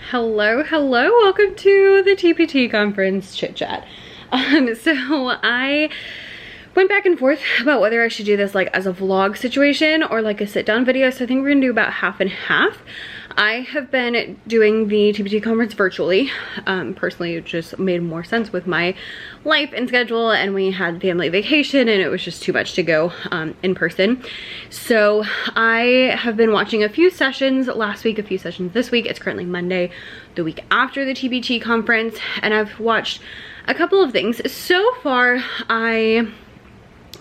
Hello, welcome to the TPT Conference chit chat. So I went back and forth about whether I should do this like as a vlog situation or like a sit down video. So I think we're gonna do about half and half. I have been doing the TPT conference virtually. Personally, it just made more sense with my life and schedule, and we had family vacation and it was just too much to go in person. So I have been watching a few sessions last week, a few sessions this week. It's currently Monday, the week after the TPT conference, and I've watched a couple of things. So far, I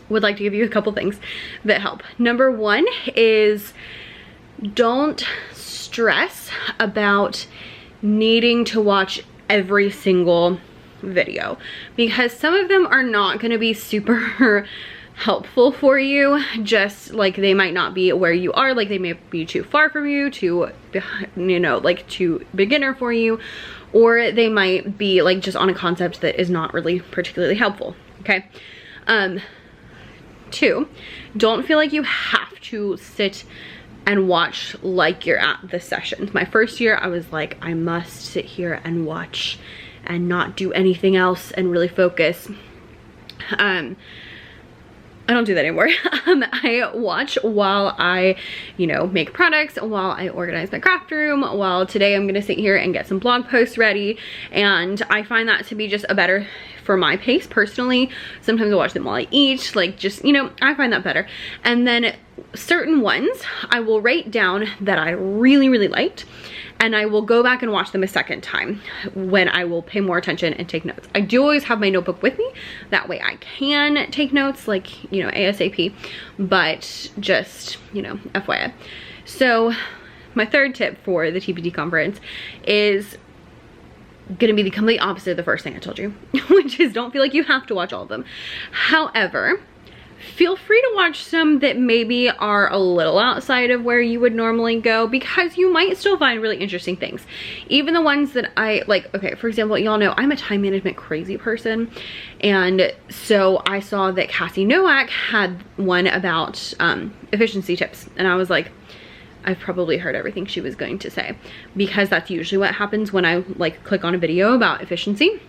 would like to give you a couple things that help. Number one is don't stress about needing to watch every single video, because some of them are not going to be super helpful for you. Just like they might not be where you are, like they may be too far from you, too, you know, like too beginner for you, or they might be like just on a concept that is not really particularly helpful. Okay. Two, don't feel like you have to sit and watch like you're at the session. My first year, I was like, I must sit here and watch and not do anything else and really focus. I don't do that anymore. I watch while I, you know, make products, while I organize my craft room, while today I'm gonna sit here and get some blog posts ready. And I find that to be just a better for my pace personally. Sometimes I watch them while I eat, like just, you know, I find that better. And then certain ones I will write down that I really, really liked, and I will go back and watch them a second time when I will pay more attention and take notes. I do always have my notebook with me. That way I can take notes, like, you know, ASAP, but just, you know, FYI. So my third tip for the TPT conference is gonna be the complete opposite of the first thing I told you, which is don't feel like you have to watch all of them. However, feel free to watch some that maybe are a little outside of where you would normally go, because you might still find really interesting things. Even the ones that I like, okay, for example, y'all know I'm a time management crazy person. And so I saw that Cassie Nowak had one about efficiency tips. And I was like, I've probably heard everything she was going to say, because that's usually what happens when I like click on a video about efficiency.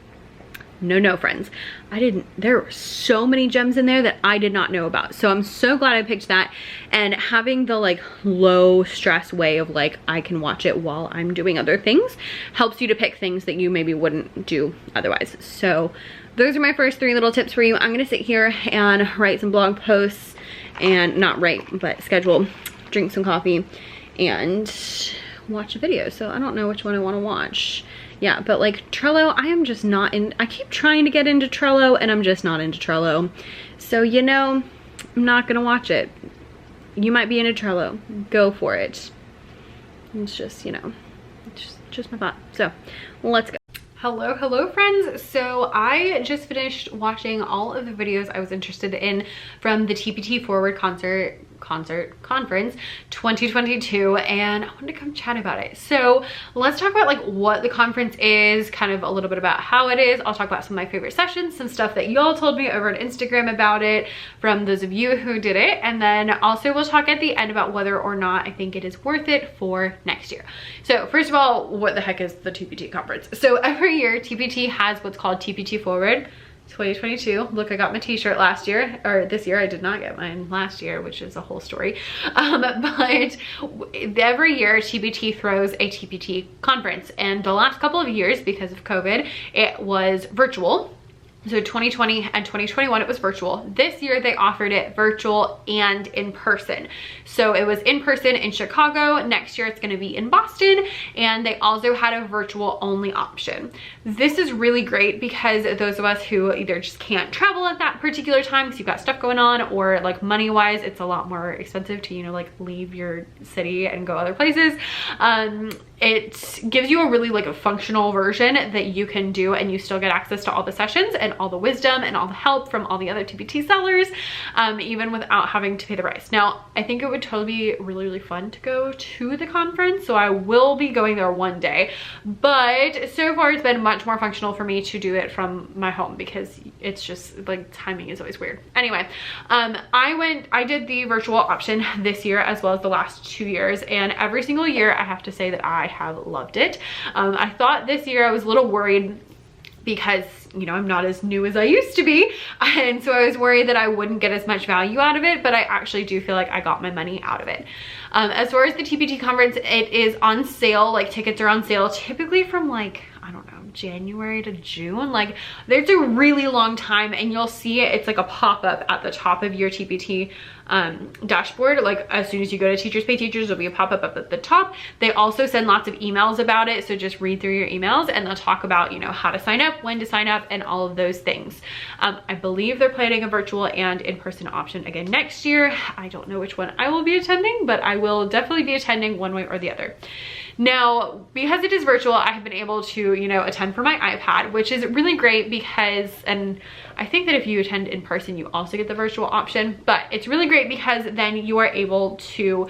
No, friends, I didn't. There were so many gems in there that I did not know about. So I'm so glad I picked that, and having the like low stress way of like I can watch it while I'm doing other things helps you to pick things that you maybe wouldn't do otherwise. So those are my first three little tips for you. I'm gonna sit here and write some blog posts, and not write, but schedule, drink some coffee, and watch a video. So I don't know which one I want to watch. Yeah, but like Trello, I am just not in. I keep trying to get into Trello and I'm just not into Trello. So, you know, I'm not gonna watch it. You might be into Trello. Go for it. It's just, you know, just my thought. So let's go. Hello friends. So I just finished watching all of the videos I was interested in from the TPT Forward Conference 2022, and I wanted to come chat about it. So let's talk about like what the conference is, kind of a little bit about how it is. I'll talk about some of my favorite sessions, some stuff that y'all told me over on Instagram about it from those of you who did it, and then also we'll talk at the end about whether or not I think it is worth it for next year. So first of all, what the heck is the TPT conference? So every year TPT has what's called TPT Forward 2022. Look, I got my t-shirt last year, or this year. I did not get mine last year, which is a whole story. But every year TPT throws a TPT conference, and the last couple of years, because of COVID, it was virtual. So 2020 and 2021, it was virtual. This year they offered it virtual and in person. So it was in person in Chicago. Next year it's gonna be in Boston, and they also had a virtual only option. This is really great because those of us who either just can't travel at that particular time because you've got stuff going on, or like money wise, it's a lot more expensive to, you know, like leave your city and go other places. It gives you a really like a functional version that you can do, and you still get access to all the sessions, and all the wisdom and all the help from all the other TPT sellers, even without having to pay the price. Now, I think it would totally be really, really fun to go to the conference, so I will be going there one day, but so far it's been much more functional for me to do it from my home because it's just like timing is always weird. Anyway, I did the virtual option this year as well as the last 2 years, and every single year I have to say that I have loved it. I thought this year I was a little worried because, you know, I'm not as new as I used to be, and so I was worried that I wouldn't get as much value out of it, but I actually do feel like I got my money out of it. As far as the TPT conference, it is on sale. Like, tickets are on sale typically from like, I don't know, January to June. Like, there's a really long time, and you'll see it, it's like a pop-up at the top of your TPT dashboard. Like, as soon as you go to Teachers Pay Teachers, there'll be a pop-up up at the top. They also send lots of emails about it, so just read through your emails, and they'll talk about, you know, how to sign up, when to sign up, and all of those things. I believe they're planning a virtual and in-person option again next year. I don't know which one I will be attending, but I will definitely be attending one way or the other. Now, because it is virtual, I have been able to, you know, attend from my iPad, which is really great because, and I think that if you attend in person, you also get the virtual option, but it's really great because then you are able to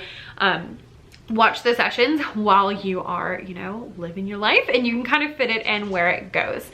watch the sessions while you are, you know, living your life, and you can kind of fit it in where it goes.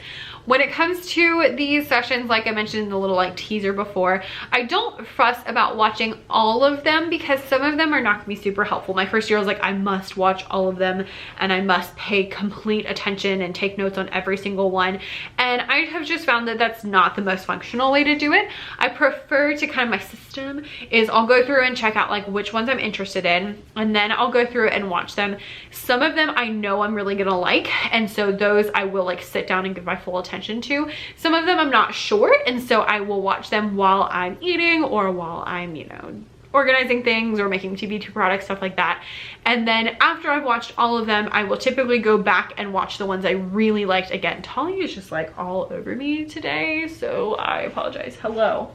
When it comes to these sessions, like I mentioned in the little like teaser before, I don't fuss about watching all of them because some of them are not gonna be super helpful. My first year I was like, I must watch all of them and I must pay complete attention and take notes on every single one. And I have just found that that's not the most functional way to do it. I prefer to kind of, my system is I'll go through and check out like which ones I'm interested in, and then I'll go through and watch them. Some of them I know I'm really gonna like, and so those I will like sit down and give my full attention to. Some of them I'm not sure, and so I will watch them while I'm eating or while I'm, you know, organizing things or making TPT products, stuff like that. And then after I've watched all of them, I will typically go back and watch the ones I really liked again. Tali is just like all over me today, so I apologize. Hello.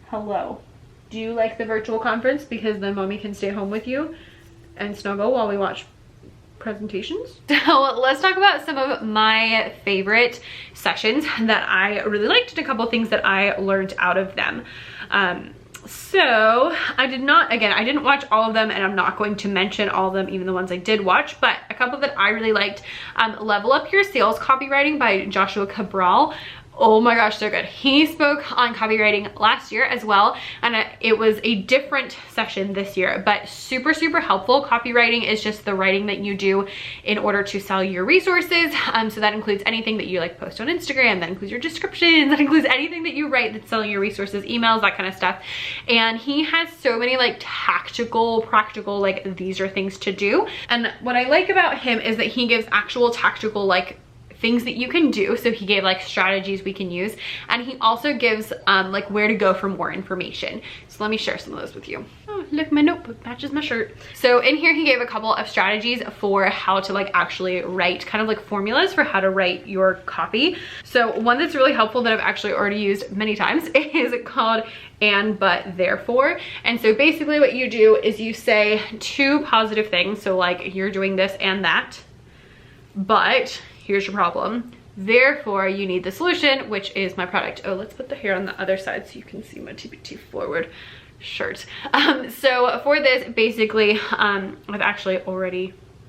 Hello. Do you like the virtual conference? Because then mommy can stay home with you and snuggle while we watch presentations. So let's talk about some of my favorite sessions that I really liked and a couple things that I learned out of them. So I didn't watch all of them, and I'm not going to mention all of them, even the ones I did watch, but a couple that I really liked. Level Up Your Sales Copywriting by Joshua Cabral. Oh my gosh, so good. He spoke on copywriting last year as well, and it was a different session this year, but super, super helpful. Copywriting is just the writing that you do in order to sell your resources. So that includes anything that you like post on Instagram, that includes your descriptions, that includes anything that you write that's selling your resources, emails, that kind of stuff. And he has so many like tactical, practical, like these are things to do. And what I like about him is that he gives actual tactical like things that you can do. So he gave like strategies we can use, and he also gives like where to go for more information. So let me share some of those with you. Oh, look, my notebook matches my shirt. So in here he gave a couple of strategies for how to like actually write, kind of like formulas for how to write your copy. So one that's really helpful that I've actually already used many times is called and, but, therefore. And so basically what you do is you say two positive things. So like, you're doing this and that, but here's your problem. Therefore, you need the solution, which is my product. Oh, let's put the hair on the other side so you can see my TPT forward shirt. So for this, basically, I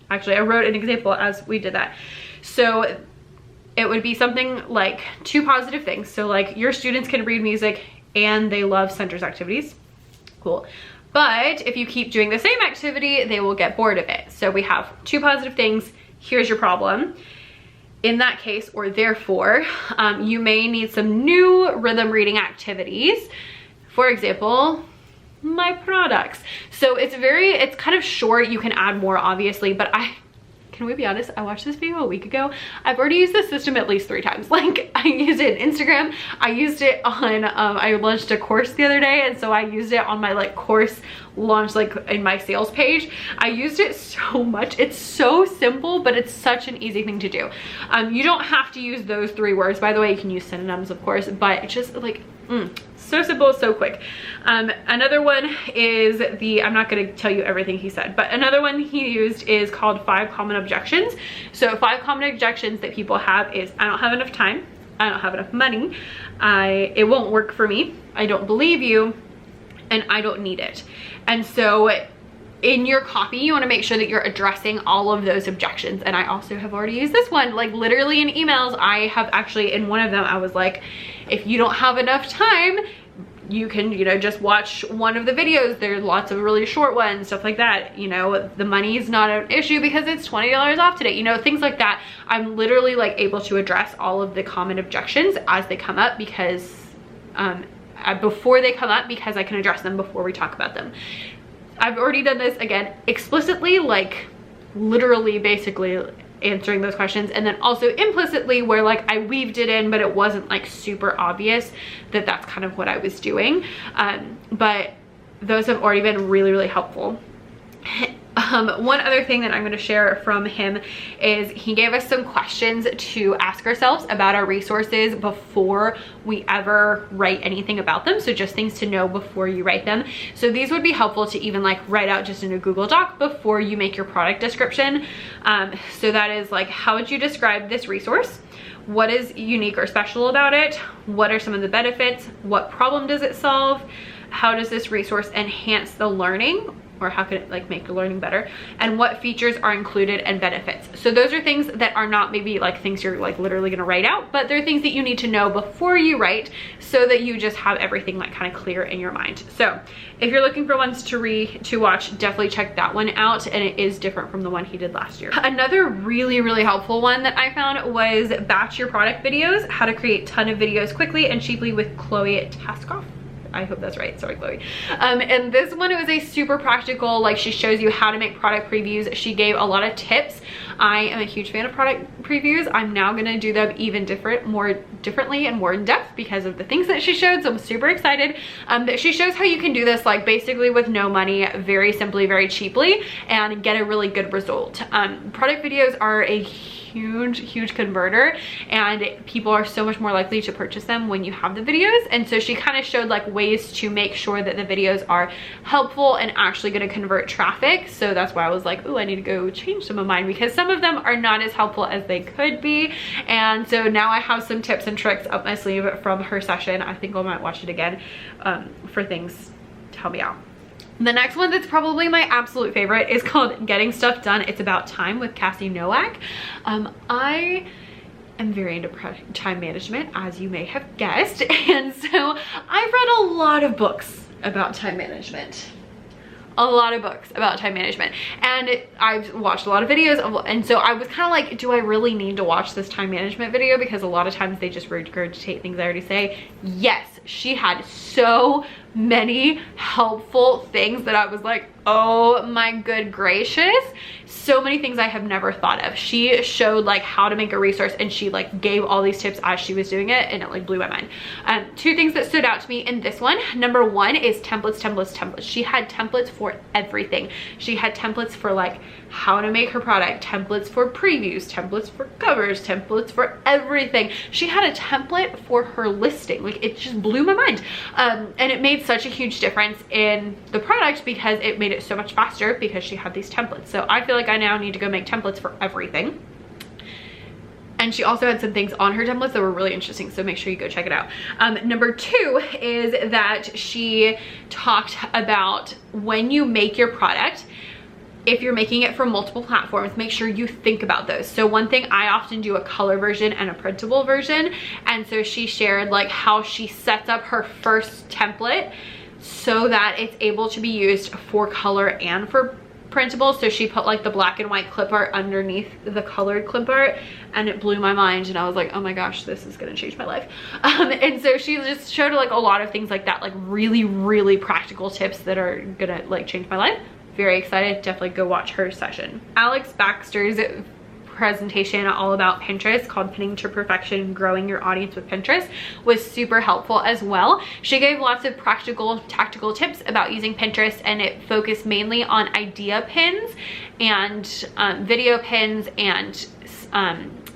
wrote an example as we did that. So it would be something like two positive things. So like, your students can read music and they love centers activities. Cool. But if you keep doing the same activity, they will get bored of it. So we have two positive things. Here's your problem. In that case, or therefore, you may need some new rhythm reading activities. For example, my products. So it's kind of short. You can add more, obviously, but can we be honest? I watched this video a week ago. I've already used this system at least 3 times. Like, I used it in Instagram. I used it on, I launched a course the other day, and so I used it on my like course launch, like in my sales page. I used it so much. It's so simple, but it's such an easy thing to do. You don't have to use those 3 words. By the way, you can use synonyms, of course, but it's just like, so simple, so quick. Another one is I'm not gonna tell you everything he said, but another one he used is called 5 common objections. So 5 common objections that people have is, I don't have enough time. I don't have enough money, it won't work for me, I don't believe you, and I don't need it. And so in your copy, you want to make sure that you're addressing all of those objections. And I also have already used this one, like literally in emails. I have actually, in one of them, I was like, if you don't have enough time, you can, you know, just watch one of the videos. There's lots of really short ones, stuff like that. You know, the money is not an issue because it's $20 off today, you know, things like that. I'm literally like able to address all of the common objections as they come up, because before they come up, because I can address them before we talk about them. I've already done this, again, explicitly, like literally basically answering those questions, and then also implicitly where like I weaved it in, but it wasn't like super obvious that that's kind of what I was doing. But those have already been really, really helpful. One other thing that I'm going to share from him is he gave us some questions to ask ourselves about our resources before we ever write anything about them. So just things to know before you write them. So these would be helpful to even like write out just in a Google Doc before you make your product description. So that is like, how would you describe this resource? What is unique or special about it? What are some of the benefits? What problem does it solve? How does this resource enhance the learning? Or how can it like make the learning better? And what features are included and benefits? So those are things that are not maybe like things you're like literally gonna write out, but they're things that you need to know before you write, so that you just have everything like kind of clear in your mind. So if you're looking for ones to watch, definitely check that one out, and it is different from the one he did last year. Another really, really helpful one that I found was batch your product videos, how to create a ton of videos quickly and cheaply with Chloe Taskoff. I hope that's right, sorry Chloe. And this one, it was a super practical, like she shows you how to make product previews. She gave a lot of tips. I am a huge fan of product previews. I'm now gonna do them even more differently and more in depth because of the things that she showed, so I'm super excited. That she shows how you can do this like basically with no money, very simply, very cheaply, and get a really good result. Product videos are a huge converter, and people are so much more likely to purchase them when you have the videos. And so she kind of showed like ways to make sure that the videos are helpful and actually going to convert traffic. So that's why I was like, oh, I need to go change some of mine, because some of them are not as helpful as they could be. And so now I have some tips and tricks up my sleeve from her session. I think I might watch it again for things to help me out. The next one that's probably my absolute favorite is called Getting Stuff Done. It's about time with Cassie Nowak. I am very into time management, as you may have guessed. And so I've read a lot of books about time management. A lot of books about time management, and I've watched a lot of videos, and so I was kind of like, do I really need to watch this time management video? Because a lot of times they just regurgitate things I already say. Yes, she had so many helpful things that I was like, oh my good gracious, so many things I have never thought of. She showed like how to make a resource, and she like gave all these tips as she was doing it, and it like blew my mind. Two things that stood out to me in this one. Number one is templates. She had templates for everything. She had templates for like how to make her product, templates for previews, templates for covers, templates for everything. She had a template for her listing. Like, it just blew my mind. And it made such a huge difference in the product because it made it so much faster because she had these templates. So I feel like I now need to go make templates for everything. And she also had some things on her templates that were really interesting, so make sure you go check it out. Number two is that she talked about when you make your product, if you're making it for multiple platforms, make sure you think about those. So one thing, I often do a color version and a printable version. And so she shared like how she sets up her first template so that it's able to be used for color and for printable. So she put like the black and white clip art underneath the colored clip art, and it blew my mind, and I was like, oh my gosh, this is gonna change my life. And so she just showed like a lot of things like that, like really practical tips that are gonna like change my life. Very excited. Definitely go watch her session. Alex Baxter's presentation all about Pinterest, called Pinning to Perfection, Growing Your Audience with Pinterest, was super helpful as well. She gave lots of practical, tactical tips about using Pinterest, and it focused mainly on idea pins and video pins and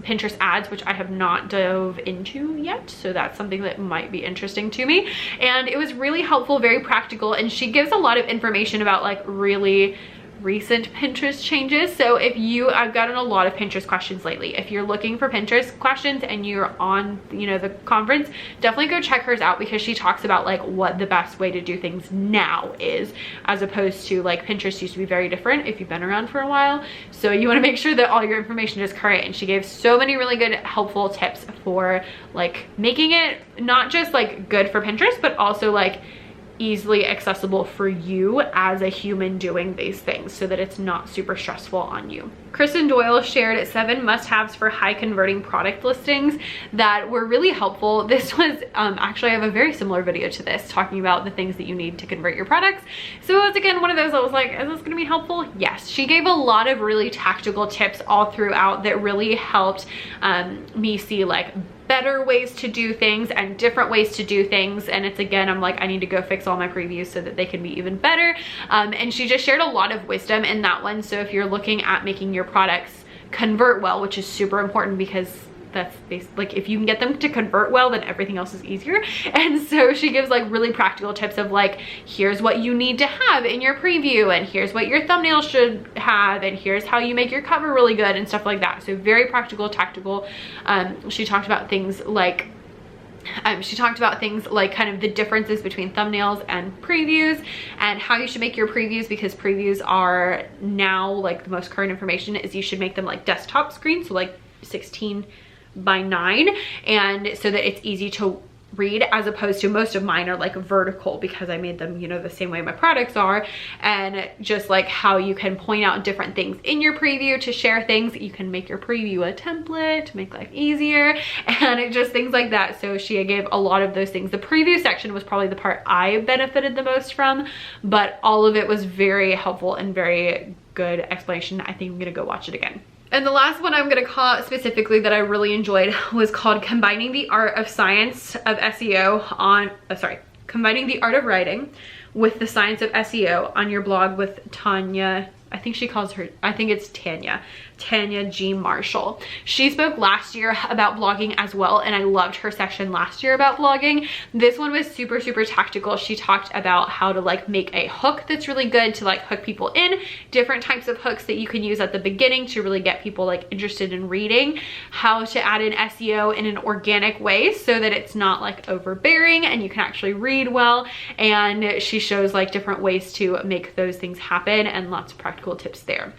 Pinterest ads, which I have not dove into yet, so that's something that might be interesting to me. And it was really helpful, very practical, and she gives a lot of information about like really recent Pinterest changes. So I've gotten a lot of Pinterest questions lately. If you're looking for Pinterest questions and you're on, the conference, definitely go check hers out, because she talks about like what the best way to do things now is, as opposed to like Pinterest used to be very different if you've been around for a while. So you want to make sure that all your information is current. And she gave so many really good helpful tips for like making it not just like good for Pinterest, but also like easily accessible for you as a human doing these things, so that it's not super stressful on you. Kristen Doyle shared 7 must-haves for high converting product listings that were really helpful. This was actually, I have a very similar video to this talking about the things that you need to convert your products. So it's again one of those I was like, is this gonna be helpful? Yes. She gave a lot of really tactical tips all throughout that really helped me see like better ways to do things and different ways to do things. And it's again, I'm like, I need to go fix all my previews so that they can be even better. And she just shared a lot of wisdom in that one. So if you're looking at making your products convert well, which is super important, because that's like, if you can get them to convert well, then everything else is easier. And so she gives like really practical tips of like, here's what you need to have in your preview, and here's what your thumbnail should have, and here's how you make your cover really good, and stuff like that. So very practical, tactical. She talked about things like kind of the differences between thumbnails and previews, and how you should make your previews, because previews are now like the most current information is you should make them like desktop screens, so like 16:9, and so that it's easy to read, as opposed to most of mine are like vertical, because I made them, the same way my products are. And just like how you can point out different things in your preview to share things. You can make your preview a template to make life easier, and just things like that. So she gave a lot of those things. The preview section was probably the part I benefited the most from, but all of it was very helpful and very good explanation. I think I'm gonna go watch it again. And the last one I'm gonna call out specifically that I really enjoyed was called Combining the Art of Science of SEO on, Combining the Art of Writing with the Science of SEO on your blog with Tanya. I think it's Tanya G. Marshall. She spoke last year about blogging as well, and I loved her section last year about blogging. This one was super, super tactical. She talked about how to like make a hook that's really good to like hook people in, different types of hooks that you can use at the beginning to really get people like interested in reading, how to add in SEO in an organic way so that it's not like overbearing and you can actually read well. And she shows like different ways to make those things happen, and lots of practical tips there.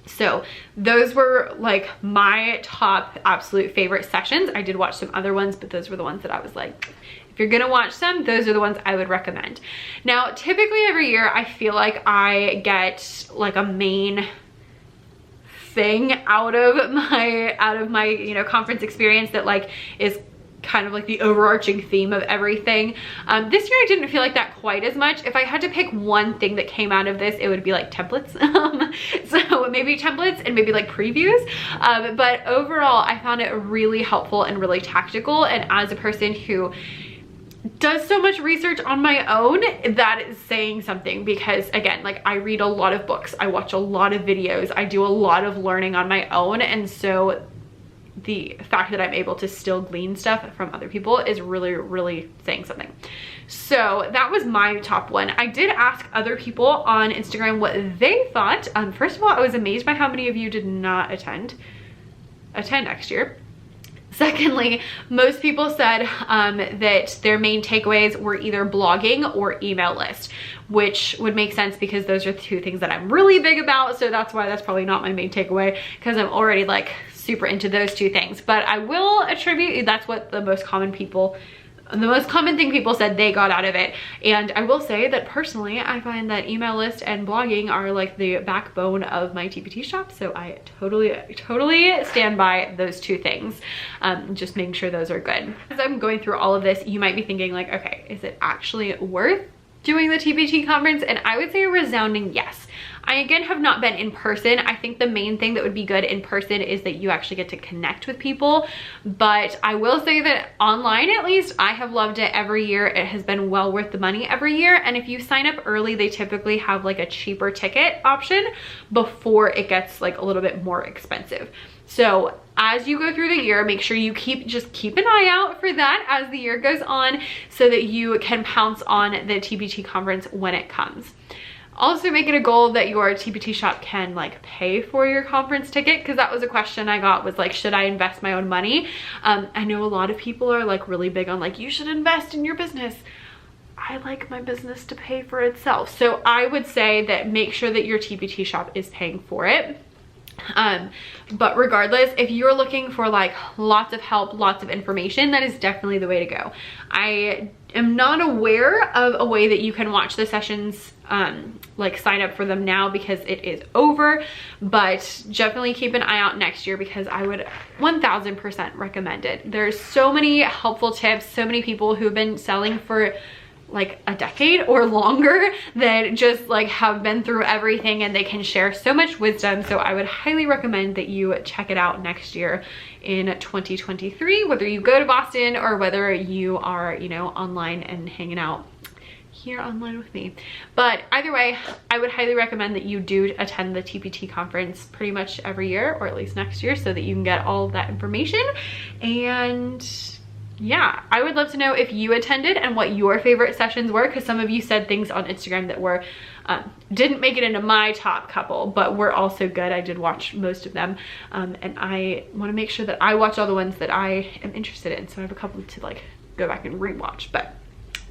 So those were like my top absolute favorite sessions. I did watch some other ones, but those were the ones that I was like, if you're gonna watch them, those are the ones I would recommend. Now, typically every year I feel like I get like a main thing out of my conference experience that like is kind of like the overarching theme of everything. This year I didn't feel like that quite as much. If I had to pick one thing that came out of this, it would be like templates. So maybe templates and maybe like previews. But overall, I found it really helpful and really tactical. And as a person who does so much research on my own, that is saying something, because again, like I read a lot of books, I watch a lot of videos, I do a lot of learning on my own, and so the fact that I'm able to still glean stuff from other people is really, really saying something. So that was my top one. I did ask other people on Instagram what they thought. First of all, I was amazed by how many of you did not attend next year. Secondly, most people said that their main takeaways were either blogging or email list, which would make sense because those are two things that I'm really big about. So that's why that's probably not my main takeaway, because I'm already like super into those two things. But I will attribute that's what the most common thing people said they got out of it. And I will say that personally, I find that email list and blogging are like the backbone of my TPT shop. So I totally stand by those two things. Just making sure those are good. As I'm going through all of this, you might be thinking like, okay, is it actually worth doing the TPT conference? And I would say a resounding yes. I again have not been in person. I think the main thing that would be good in person is that you actually get to connect with people. But I will say that online, at least, I have loved it every year. It has been well worth the money every year. And if you sign up early, they typically have like a cheaper ticket option before it gets like a little bit more expensive. So as you go through the year, make sure you just keep an eye out for that as the year goes on, so that you can pounce on the TPT conference when it comes. Also make it a goal that your TPT shop can like pay for your conference ticket, because that was a question I got, was like, should I invest my own money? I know a lot of people are like really big on like, you should invest in your business. I like my business to pay for itself. So I would say that make sure that your TPT shop is paying for it. But regardless, if you're looking for like lots of help, lots of information, that is definitely the way to go. I am not aware of a way that you can watch the sessions, like sign up for them now, because it is over, but definitely keep an eye out next year, because I would 1000% recommend it. There's so many helpful tips, so many people who've been selling for like a decade or longer that just like have been through everything, and they can share so much wisdom. So I would highly recommend that you check it out next year in 2023, whether you go to Boston or whether you are, you know, online and hanging out here online with me. But either way, I would highly recommend that you do attend the TPT conference pretty much every year, or at least next year, so that you can get all of that information. And yeah, I would love to know if you attended and what your favorite sessions were, because some of you said things on Instagram that were didn't make it into my top couple, but were also good. I did watch most of them, and I want to make sure that I watch all the ones that I am interested in, so I have a couple to like go back and rewatch, but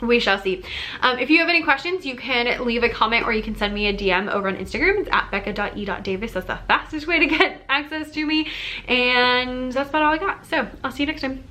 we shall see. If you have any questions, you can leave a comment, or you can send me a DM over on Instagram. It's at becca.e.davis. That's the fastest way to get access to me, and that's about all I got. So I'll see you next time.